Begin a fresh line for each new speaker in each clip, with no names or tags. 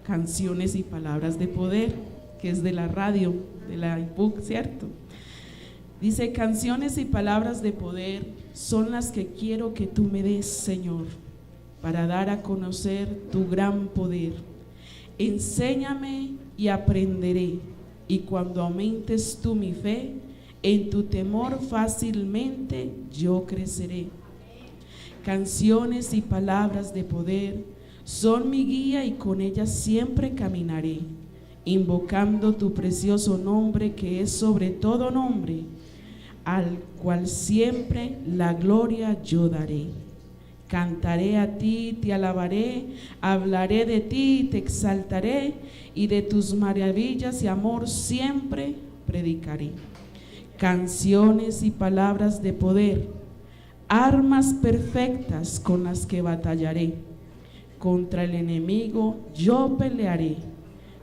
Canciones y Palabras de Poder, que es de la radio, de la IPUC, ¿cierto? Dice: canciones y palabras de poder son las que quiero que tú me des, Señor, para dar a conocer tu gran poder. Enséñame y aprenderé, y cuando aumentes tú mi fe, en tu temor fácilmente yo creceré. Canciones y palabras de poder son mi guía y con ellas siempre caminaré, invocando tu precioso nombre que es sobre todo nombre, al cual siempre la gloria yo daré. Cantaré a ti, te alabaré, hablaré de ti, te exaltaré, y de tus maravillas y amor siempre predicaré. Canciones y palabras de poder, armas perfectas con las que batallaré. Contra el enemigo yo pelearé,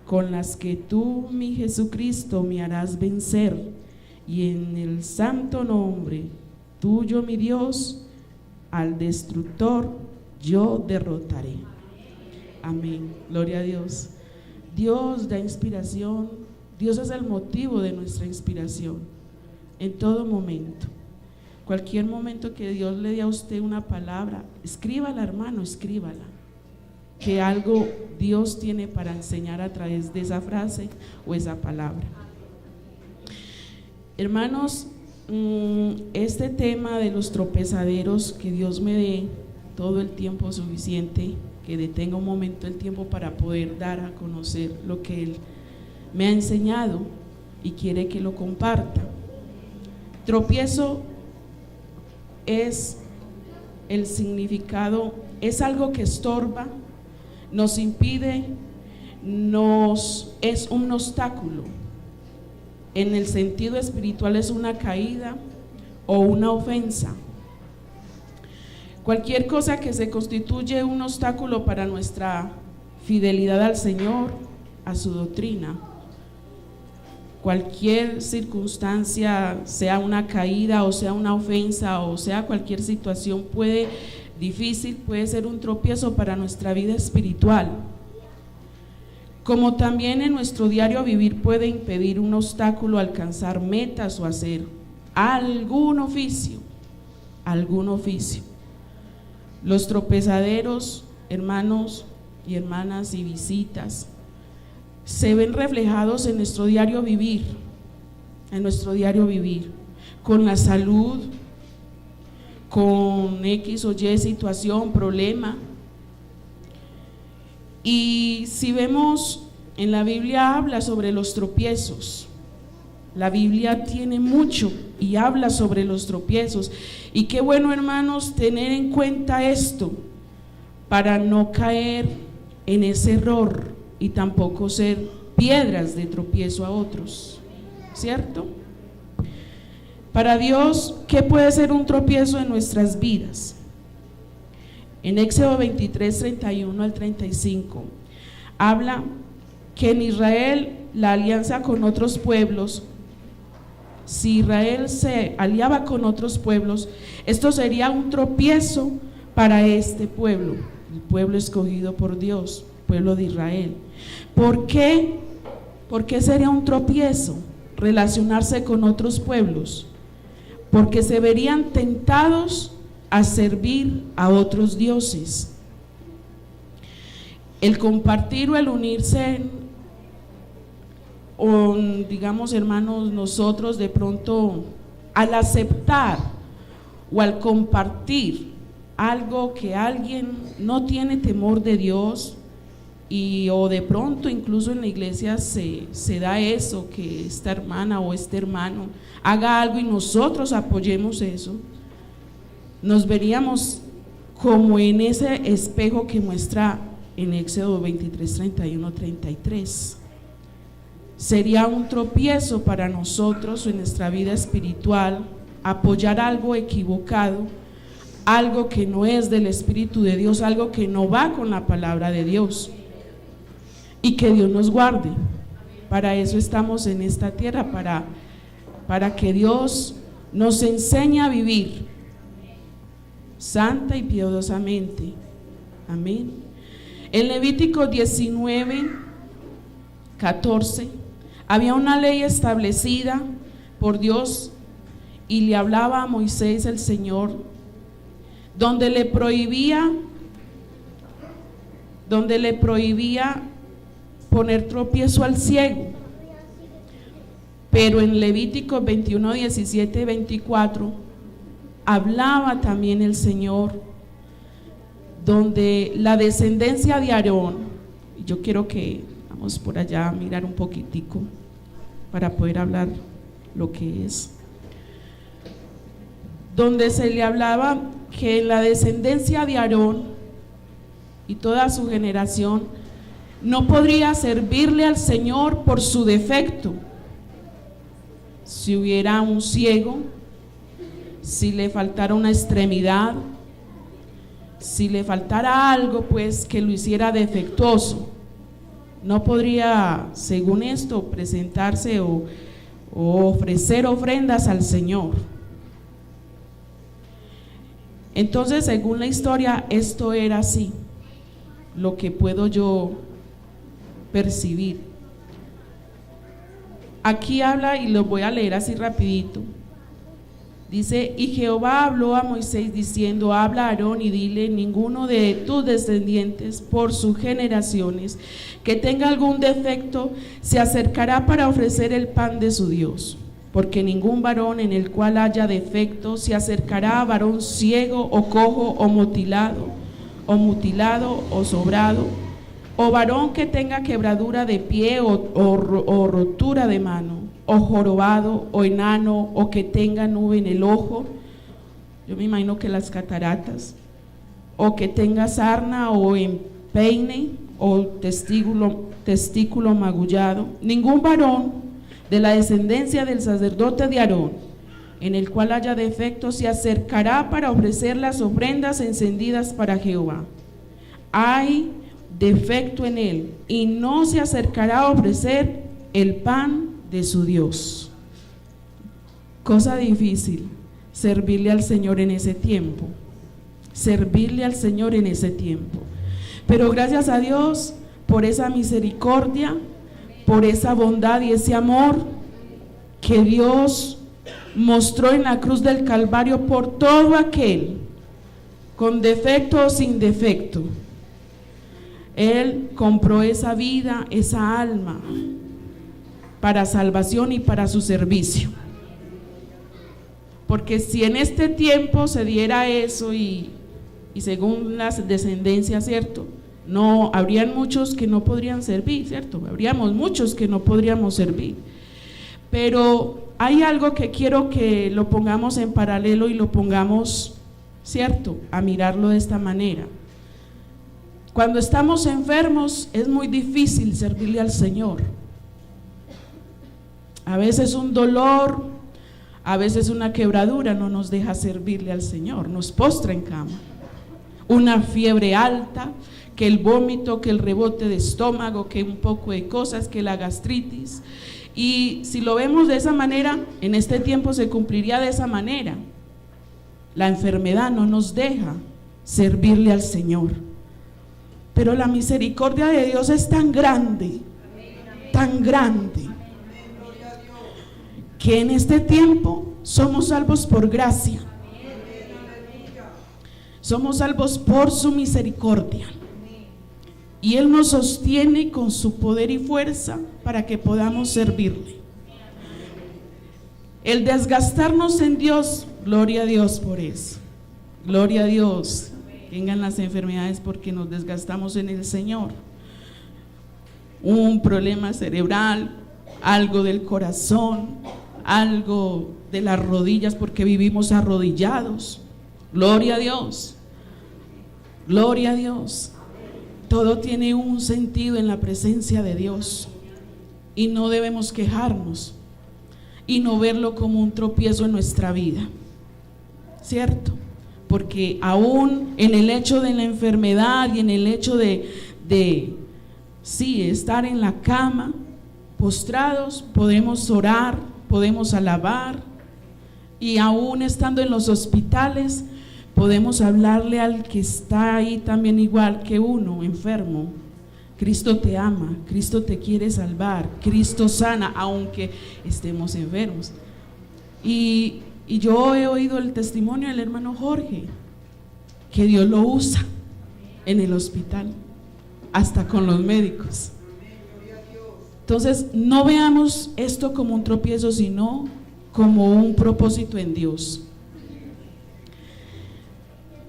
con las que tú, mi Jesucristo, me harás vencer, y en el santo nombre tuyo, mi Dios, al destructor yo derrotaré. Amén. Gloria a Dios. Dios da inspiración. Dios es el motivo de nuestra inspiración en todo momento. Cualquier momento que Dios le dé a usted una palabra, escríbala, hermano, escríbala, que algo Dios tiene para enseñar a través de esa frase o esa palabra. Hermanos, este tema de los tropezaderos, que Dios me dé todo el tiempo suficiente, que detenga un momento el tiempo para poder dar a conocer lo que Él me ha enseñado y quiere que lo comparta. Tropiezo es el significado, es algo que estorba, nos impide, es un obstáculo. En el sentido espiritual es una caída o una ofensa. Cualquier cosa que se constituye un obstáculo para nuestra fidelidad al Señor, a su doctrina. Cualquier circunstancia, sea una caída o sea una ofensa o sea cualquier situación difícil, puede ser un tropiezo para nuestra vida espiritual. Como también en nuestro diario vivir puede impedir un obstáculo a alcanzar metas o hacer algún oficio. Los tropezaderos, hermanos y hermanas, y visitas se ven reflejados en nuestro diario vivir, con la salud, con X o Y situación, problema. Y si vemos en la Biblia, habla sobre los tropiezos. La Biblia tiene mucho y habla sobre los tropiezos. Y qué bueno, hermanos, tener en cuenta esto para no caer en ese error y tampoco ser piedras de tropiezo a otros, ¿cierto? Para Dios, ¿qué puede ser un tropiezo en nuestras vidas? En Éxodo 23, 31 al 35, habla que en Israel la alianza con otros pueblos, si Israel se aliaba con otros pueblos, esto sería un tropiezo para este pueblo, el pueblo escogido por Dios, pueblo de Israel. ¿Por qué? ¿Por qué sería un tropiezo relacionarse con otros pueblos? Porque se verían tentados a servir a otros dioses. El compartir o el unirse, digamos, hermanos, nosotros de pronto al aceptar o al compartir algo que alguien no tiene temor de Dios, o de pronto incluso en la iglesia se da eso, que esta hermana o este hermano haga algo y nosotros apoyemos eso, nos veríamos como en ese espejo que muestra en Éxodo 23, 31, 33. Sería un tropiezo para nosotros en nuestra vida espiritual apoyar algo equivocado, algo que no es del Espíritu de Dios, algo que no va con la palabra de Dios. Y que Dios nos guarde. Para eso estamos en esta tierra, para que Dios nos enseñe a vivir santa y piadosamente. Amén. En Levítico 19:14 había una ley establecida por Dios y le hablaba a Moisés el Señor, donde le prohibía poner tropiezo al ciego. Pero en Levítico 21:17-24 hablaba también el Señor, donde la descendencia de Aarón, yo quiero que vamos por allá a mirar un poquitico para poder hablar lo que es, donde se le hablaba que la descendencia de Aarón y toda su generación no podría servirle al Señor por su defecto. Si hubiera un ciego, si le faltara una extremidad, si le faltara algo pues que lo hiciera defectuoso, no podría, según esto, presentarse o ofrecer ofrendas al Señor. Entonces, según la historia, esto era así, lo que puedo yo percibir. Aquí habla, y lo voy a leer así rapidito. Dice: y Jehová habló a Moisés diciendo, habla a Aarón y dile, ninguno de tus descendientes por sus generaciones que tenga algún defecto se acercará para ofrecer el pan de su Dios, porque ningún varón en el cual haya defecto se acercará a varón ciego o cojo o mutilado o sobrado, o varón que tenga quebradura de pie o rotura de mano, o jorobado, o enano, o que tenga nube en el ojo, yo me imagino que las cataratas, o que tenga sarna o empeine, o testículo magullado. Ningún varón de la descendencia del sacerdote de Aarón, en el cual haya defecto, se acercará para ofrecer las ofrendas encendidas para Jehová. Hay defecto en él, y no se acercará a ofrecer el pan de su Dios. Cosa difícil, servirle al Señor en ese tiempo, servirle al Señor en ese tiempo. Pero gracias a Dios por esa misericordia, por esa bondad y ese amor que Dios mostró en la cruz del Calvario por todo aquel, con defecto o sin defecto. Él compró esa vida, esa alma, para salvación y para su servicio. Porque si en este tiempo se diera eso y según las descendencias, ¿cierto? No, habrían muchos que no podrían servir, ¿cierto? Habríamos muchos que no podríamos servir. Pero hay algo que quiero que lo pongamos en paralelo y lo pongamos, ¿cierto?, a mirarlo de esta manera. Cuando estamos enfermos es muy difícil servirle al Señor. A veces un dolor, a veces una quebradura no nos deja servirle al Señor, nos postra en cama. Una fiebre alta, que el vómito, que el rebote de estómago, que un poco de cosas, que la gastritis. Y si lo vemos de esa manera, en este tiempo se cumpliría de esa manera. La enfermedad no nos deja servirle al Señor. Pero la misericordia de Dios es tan grande, que en este tiempo somos salvos por gracia. Somos salvos por su misericordia. Y Él nos sostiene con su poder y fuerza para que podamos servirle. El desgastarnos en Dios, gloria a Dios por eso. Gloria a Dios. Vengan las enfermedades porque nos desgastamos en el Señor. Un problema cerebral, algo del corazón, algo de las rodillas porque vivimos arrodillados. Gloria a Dios. Gloria a Dios. Todo tiene un sentido en la presencia de Dios y no debemos quejarnos y no verlo como un tropiezo en nuestra vida, ¿cierto? Porque aún en el hecho de la enfermedad y en el hecho de estar en la cama, postrados, podemos orar, podemos alabar, y aún estando en los hospitales, Podemos hablarle al que está ahí también igual que uno, enfermo. Cristo te ama, Cristo te quiere salvar, Cristo sana aunque estemos enfermos. Y yo he oído el testimonio del hermano Jorge, que Dios lo usa en el hospital, hasta con los médicos. Entonces, no veamos esto como un tropiezo, sino como un propósito en Dios.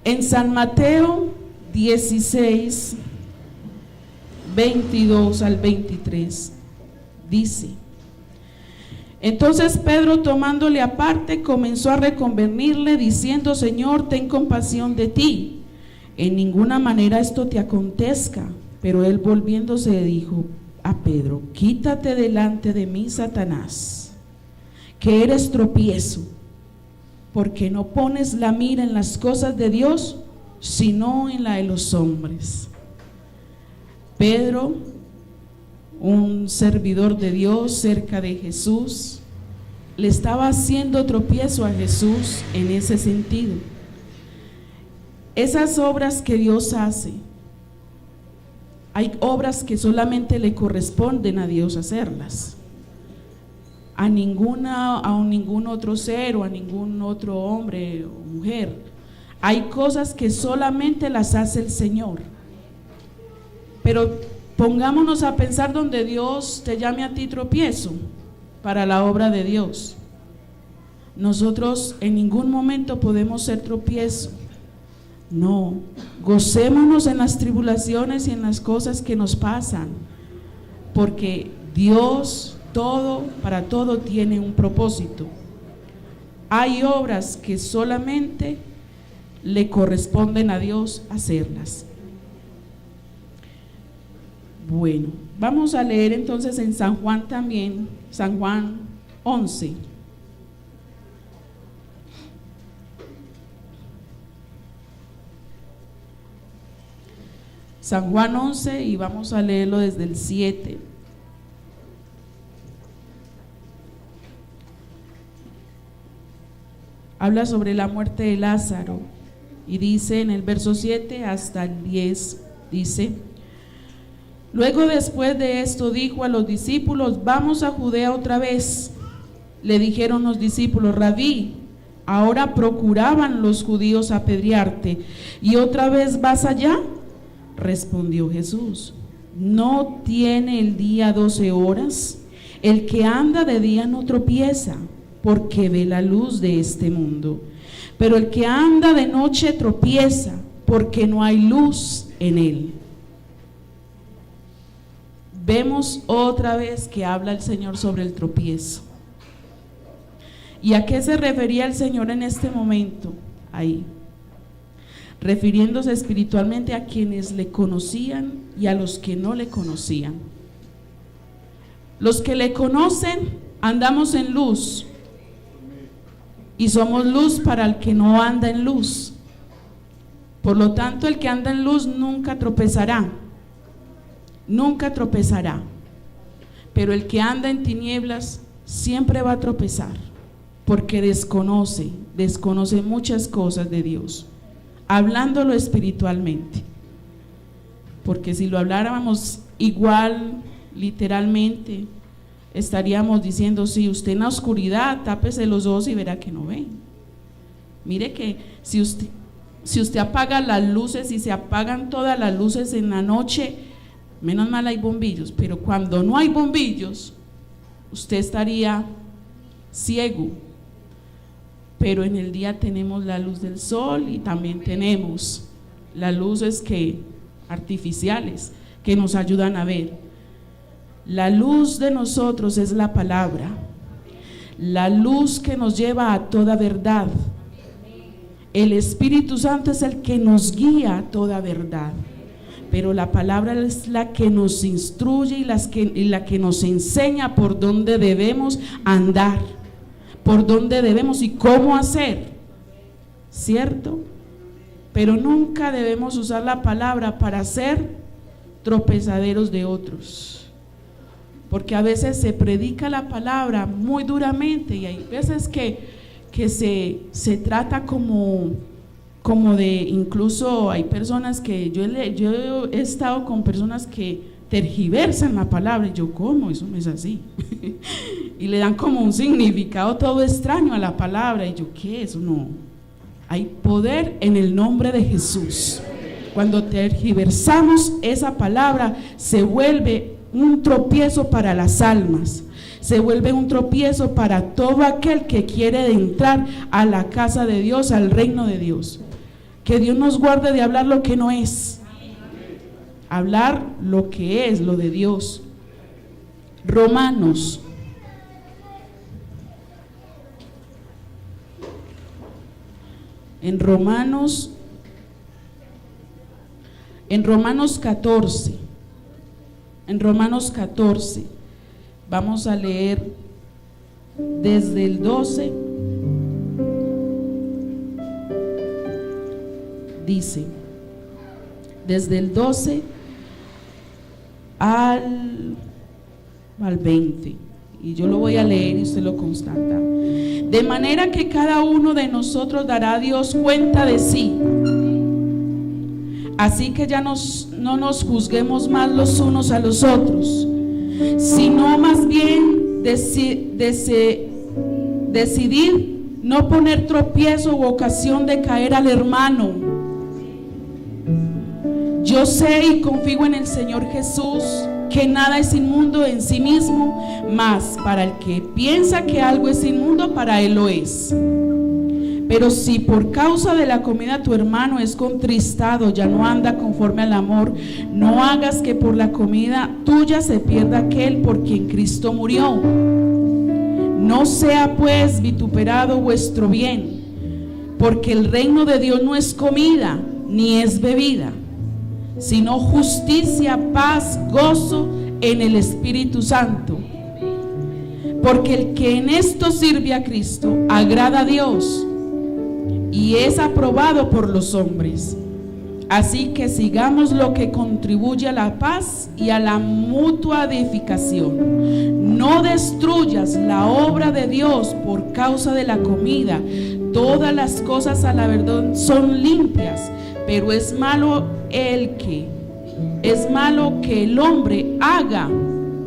En San Mateo 16, 22 al 23, dice: entonces Pedro, tomándole aparte, comenzó a reconvenirle, diciendo: Señor, ten compasión de ti, en ninguna manera esto te acontezca. Pero él, volviéndose, dijo a Pedro: quítate delante de mí, Satanás, que eres tropiezo, porque no pones la mira en las cosas de Dios, sino en la de los hombres. Pedro, un servidor de Dios cerca de Jesús, le estaba haciendo tropiezo a Jesús en ese sentido. Esas obras que Dios hace, hay obras que solamente le corresponden a Dios hacerlas. A ningún otro ser o a ningún otro hombre o mujer. Hay cosas que solamente las hace el Señor. Pero pongámonos a pensar donde Dios te llame a ti tropiezo para la obra de Dios. Nosotros en ningún momento podemos ser tropiezo. No, gocémonos en las tribulaciones y en las cosas que nos pasan, porque Dios para todo tiene un propósito. Hay obras que solamente le corresponden a Dios hacerlas. Bueno, vamos a leer entonces en San Juan también, San Juan 11. San Juan 11, y vamos a leerlo desde el 7. Habla sobre la muerte de Lázaro y dice en el verso 7 hasta el 10, dice: luego, después de esto, dijo a los discípulos: vamos a Judea otra vez. Le dijeron los discípulos: Rabí, ahora procuraban los judíos apedrearte, ¿y otra vez vas allá? Respondió Jesús: ¿no tiene el día 12 horas? El que anda de día no tropieza, porque ve la luz de este mundo. Pero el que anda de noche tropieza, porque no hay luz en él. Vemos otra vez que habla el Señor sobre el tropiezo. ¿Y a qué se refería el Señor en este momento? Ahí, refiriéndose espiritualmente a quienes le conocían y a los que no le conocían. Los que le conocen, andamos en luz, y somos luz para el que no anda en luz. Por lo tanto, el que anda en luz nunca tropezará. Nunca tropezará. Pero el que anda en tinieblas siempre va a tropezar, porque desconoce muchas cosas de Dios, hablándolo espiritualmente. Porque si lo habláramos igual, literalmente, estaríamos diciendo: si usted en la oscuridad, tápese los ojos y verá que no ve. Mire que si usted apaga las luces y se apagan todas las luces en la noche, menos mal hay bombillos, pero cuando no hay bombillos, usted estaría ciego. Pero en el día tenemos la luz del sol y también tenemos las luces artificiales que nos ayudan a ver. La luz de nosotros es la palabra, la luz que nos lleva a toda verdad. El Espíritu Santo es el que nos guía a toda verdad, pero la palabra es la que nos instruye y la que nos enseña por dónde debemos andar, por dónde debemos y cómo hacer, ¿cierto? Pero nunca debemos usar la palabra para ser tropezaderos de otros, porque a veces se predica la palabra muy duramente y hay veces que se trata como como de, incluso hay personas que yo he estado con personas que tergiversan la palabra, y yo, ¿cómo? Eso no es así. Y le dan como un significado todo extraño a la palabra, y yo, ¿qué? Eso no. Hay poder en el nombre de Jesús. Cuando tergiversamos esa palabra, se vuelve un tropiezo para las almas, se vuelve un tropiezo para todo aquel que quiere entrar a la casa de Dios, al reino de Dios. Que Dios nos guarde de hablar lo que no es, hablar lo que es, lo de Dios. Romanos. En Romanos 14, vamos a leer desde el 12, dice, desde el 12 al 20, y yo lo voy a leer y usted lo constata. De manera que cada uno de nosotros dará a Dios cuenta de sí. Así que ya no nos juzguemos más los unos a los otros, sino más bien decidir no poner tropiezo u ocasión de caer al hermano. Yo sé y confío en el Señor Jesús que nada es inmundo en sí mismo, mas para el que piensa que algo es inmundo, para él lo es. Pero si por causa de la comida tu hermano es contristado, ya no anda conforme al amor, no hagas que por la comida tuya se pierda aquel por quien Cristo murió. No sea pues vituperado vuestro bien, porque el reino de Dios no es comida ni es bebida, sino justicia, paz, gozo en el Espíritu Santo. Porque el que en esto sirve a Cristo agrada a Dios y es aprobado por los hombres. Así que sigamos lo que contribuye a la paz y a la mutua edificación. No destruyas la obra de Dios por causa de la comida. Todas las cosas a la verdad son limpias, pero es malo que el hombre haga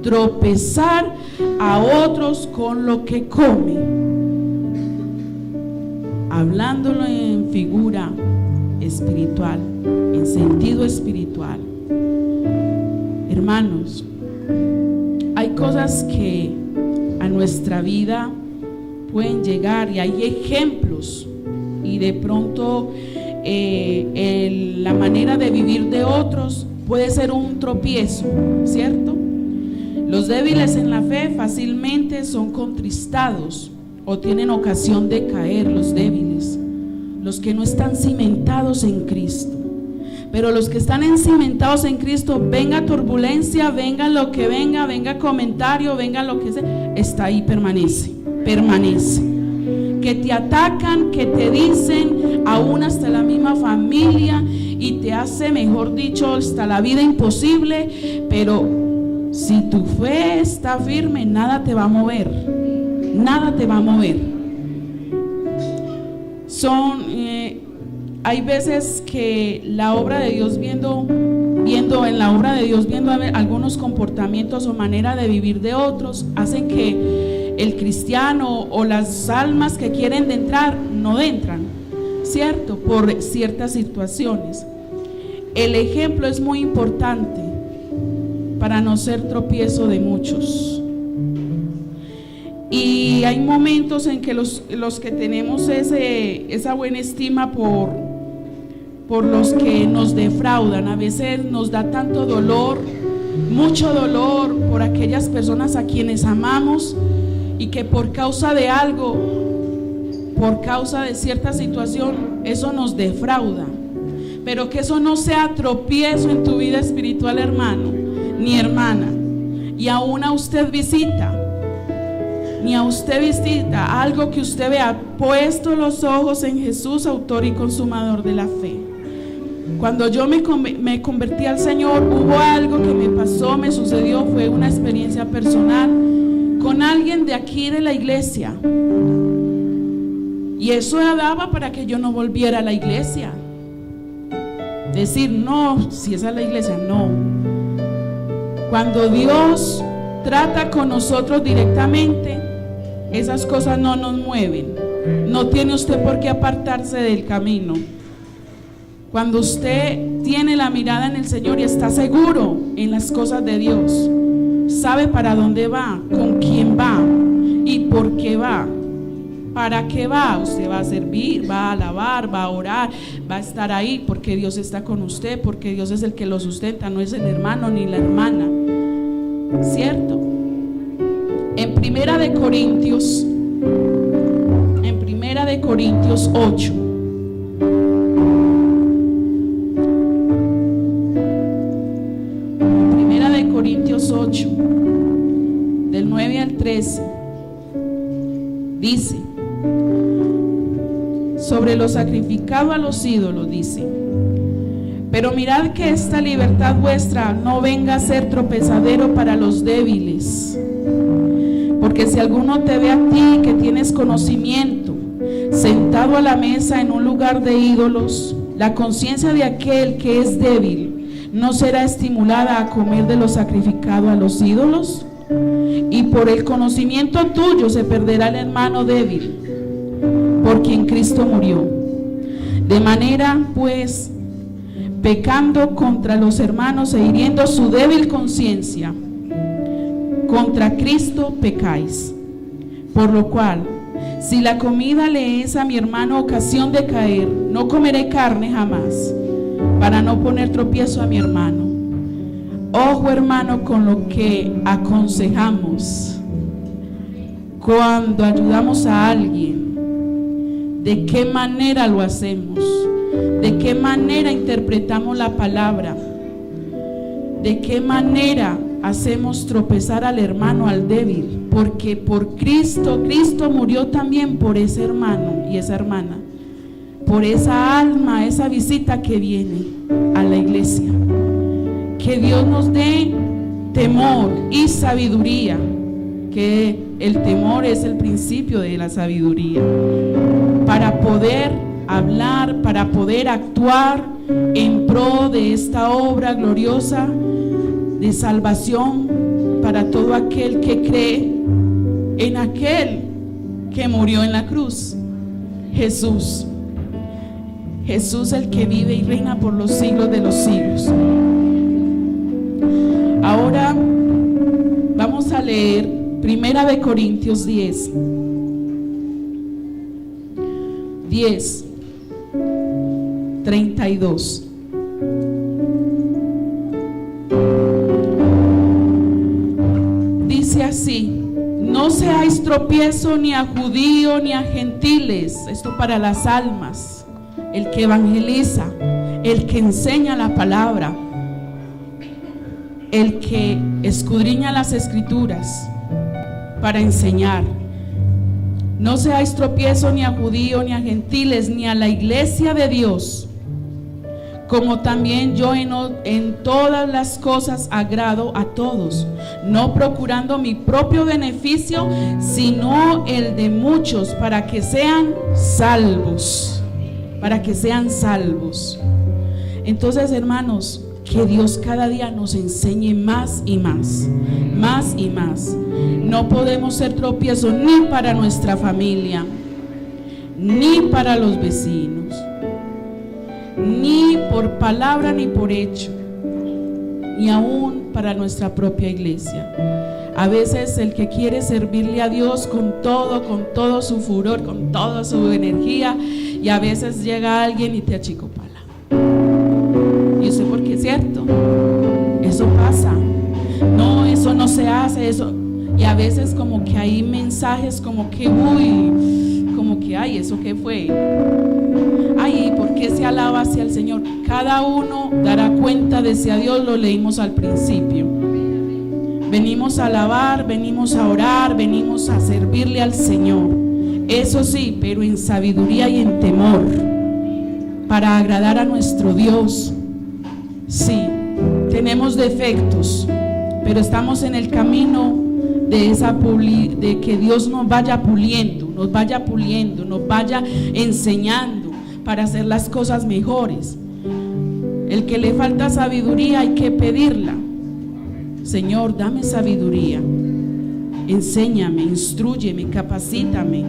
tropezar a otros con lo que come. Hablándolo en figura espiritual, en sentido espiritual. Hermanos, hay cosas que a nuestra vida pueden llegar y hay ejemplos, y de pronto la manera de vivir de otros puede ser un tropiezo, ¿cierto? Los débiles en la fe fácilmente son contristados o tienen ocasión de caer, los débiles, los que no están cimentados en Cristo. Pero los que están cimentados en Cristo, venga turbulencia, venga lo que venga, venga comentario, venga lo que sea, está ahí, permanece. Que te atacan, que te dicen, aún hasta la misma familia, y te hace, mejor dicho, hasta la vida imposible. Pero si tu fe está firme, nada te va a mover. Nada te va a mover. Hay veces que la obra de Dios, viendo algunos comportamientos o manera de vivir de otros, hacen que el cristiano o las almas que quieren entrar no entran, ¿cierto? Por ciertas situaciones. El ejemplo es muy importante para no ser tropiezo de muchos. Y hay momentos en que los que tenemos esa buena estima por los que nos defraudan, a veces nos da tanto dolor, mucho dolor por aquellas personas a quienes amamos, y que por causa de algo, por causa de cierta situación, eso nos defrauda. Pero que eso no sea tropiezo en tu vida espiritual, hermano ni hermana. Y aún a usted visita, algo que usted vea, puesto los ojos en Jesús, autor y consumador de la fe. Cuando yo me convertí al Señor, hubo algo que me pasó, me sucedió, fue una experiencia personal con alguien de aquí de la iglesia. Y eso daba para que yo no volviera a la iglesia. Decir, no, si esa es la iglesia, no. Cuando Dios trata con nosotros directamente, esas cosas no nos mueven. No tiene usted por qué apartarse del camino. Cuando usted tiene la mirada en el Señor y está seguro en las cosas de Dios, sabe para dónde va, con quién va y por qué va. ¿Para qué va? Usted va a servir, va a alabar, va a orar, va a estar ahí porque Dios está con usted, porque Dios es el que lo sustenta, no es el hermano ni la hermana. ¿Cierto? En Primera de Corintios 8. Primera de Corintios 8, del 9 al 13, dice, sobre lo sacrificado a los ídolos, dice: pero mirad que esta libertad vuestra no venga a ser tropezadero para los débiles. Porque si alguno te ve a ti que tienes conocimiento, sentado a la mesa en un lugar de ídolos, la conciencia de aquel que es débil ¿no será estimulada a comer de lo sacrificado a los ídolos? Y por el conocimiento tuyo se perderá el hermano débil, por quien Cristo murió. De manera, pues, pecando contra los hermanos e hiriendo su débil conciencia, contra Cristo pecáis. Por lo cual, si la comida le es a mi hermano ocasión de caer, no comeré carne jamás, para no poner tropiezo a mi hermano. Ojo, hermano, con lo que aconsejamos cuando ayudamos a alguien. ¿De qué manera lo hacemos? ¿De qué manera interpretamos la palabra? ¿De qué manera hacemos tropezar al hermano, al débil? Porque por Cristo murió también por ese hermano y esa hermana, por esa alma, esa visita que viene a la iglesia. Que Dios nos dé temor y sabiduría, que el temor es el principio de la sabiduría, para poder hablar, para poder actuar en pro de esta obra gloriosa de salvación para todo aquel que cree en aquel que murió en la cruz, Jesús. Jesús, el que vive y reina por los siglos de los siglos. Ahora vamos a leer Primera de Corintios 10, 32. Dice así: no seáis tropiezo ni a judío ni a gentiles. Esto para las almas, el que evangeliza, el que enseña la palabra, el que escudriña las escrituras para enseñar. No seáis tropiezo ni a judío ni a gentiles ni a la iglesia de Dios, como también yo en todas las cosas agrado a todos, no procurando mi propio beneficio, sino el de muchos, para que sean salvos. Para que sean salvos. Entonces, hermanos, que Dios cada día nos enseñe más y más, más y más. No podemos ser tropiezo ni para nuestra familia, ni para los vecinos, ni por palabra ni por hecho, ni aún para nuestra propia iglesia. A veces el que quiere servirle a Dios con todo su furor, con toda su energía, y a veces llega alguien y te achicopala. Yo sé por qué es cierto, eso pasa. No, eso no se hace, eso. Y a veces como que hay mensajes como que, ay, ¿eso qué fue? Ay, ¿por qué se alaba hacia el Señor? Cada uno dará cuenta de si a Dios, lo leímos al principio. Venimos a alabar, venimos a orar, venimos a servirle al Señor. Eso sí, pero en sabiduría y en temor, para agradar a nuestro Dios. Sí, tenemos defectos, pero estamos en el camino de que Dios nos vaya puliendo, nos vaya puliendo, nos vaya enseñando para hacer las cosas mejores. El que le falta sabiduría hay que pedirla. Señor, dame sabiduría, enséñame, instrúyeme, capacítame,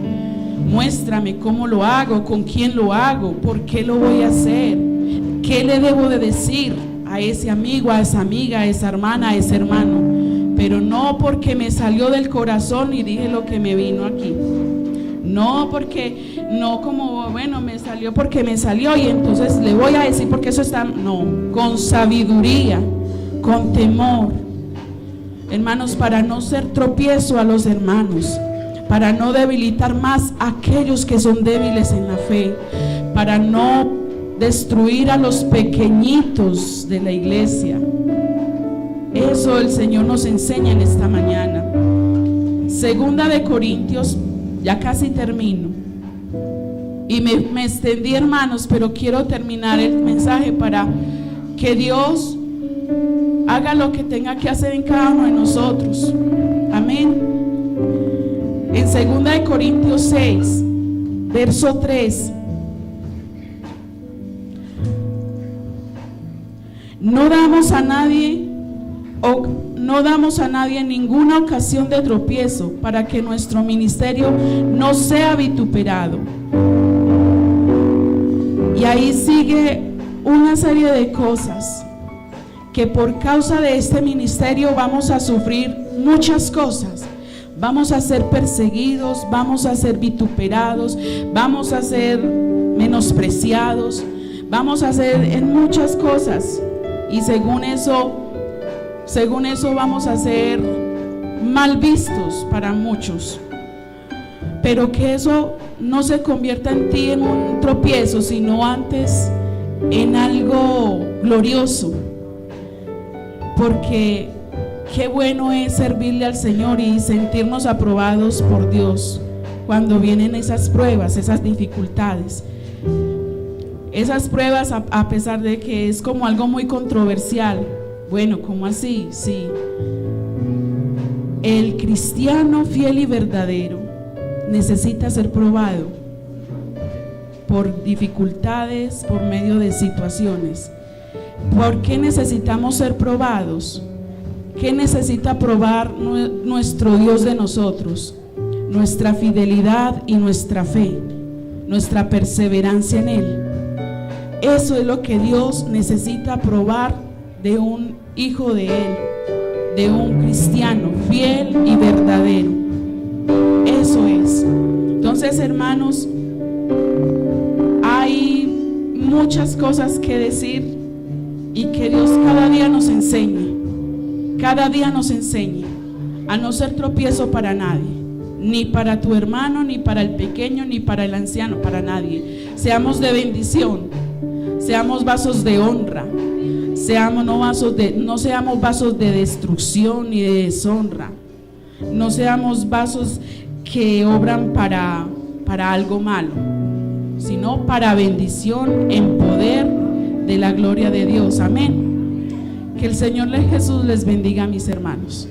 muéstrame cómo lo hago, con quién lo hago, por qué lo voy a hacer, qué le debo de decir a ese amigo, a esa amiga, a esa hermana, a ese hermano, pero no porque me salió del corazón y dije lo que me vino aquí. No porque, no como, bueno, me salió porque me salió y entonces le voy a decir porque eso está, no, con sabiduría, con temor, hermanos, para no ser tropiezo a los hermanos, para no debilitar más a aquellos que son débiles en la fe, para no destruir a los pequeñitos de la iglesia. Eso el Señor nos enseña en esta mañana. Segunda de Corintios, ya casi termino y me extendí, hermanos, pero quiero terminar el mensaje para que Dios haga lo que tenga que hacer en cada uno de nosotros. Amén. En 2 de Corintios 6, verso 3. No damos a nadie ninguna ocasión de tropiezo para que nuestro ministerio no sea vituperado. Y ahí sigue una serie de cosas que por causa de este ministerio vamos a sufrir muchas cosas. Vamos a ser perseguidos, vamos a ser vituperados, vamos a ser menospreciados, vamos a ser en muchas cosas, y según eso vamos a ser mal vistos para muchos. Pero que eso no se convierta en ti en un tropiezo, sino antes en algo glorioso. Porque qué bueno es servirle al Señor y sentirnos aprobados por Dios cuando vienen esas pruebas, esas dificultades. Esas pruebas, a pesar de que es como algo muy controversial. Bueno, ¿cómo así? Sí. El cristiano fiel y verdadero necesita ser probado por dificultades, por medio de situaciones. ¿Por qué necesitamos ser probados? ¿Qué necesita probar nuestro Dios de nosotros? Nuestra fidelidad y nuestra fe, nuestra perseverancia en Él. Eso es lo que Dios necesita probar de un hijo de Él, de un cristiano fiel y verdadero. Eso es. Entonces, hermanos, hay muchas cosas que decir y que Dios cada día nos enseñe a no ser tropiezo para nadie, ni para tu hermano, ni para el pequeño, ni para el anciano, para nadie. Seamos de bendición, seamos vasos de honra, no seamos vasos de destrucción ni de deshonra, no seamos vasos que obran para algo malo, sino para bendición en poder de la gloria de Dios. Amén. Que el Señor Jesús les bendiga, mis hermanos.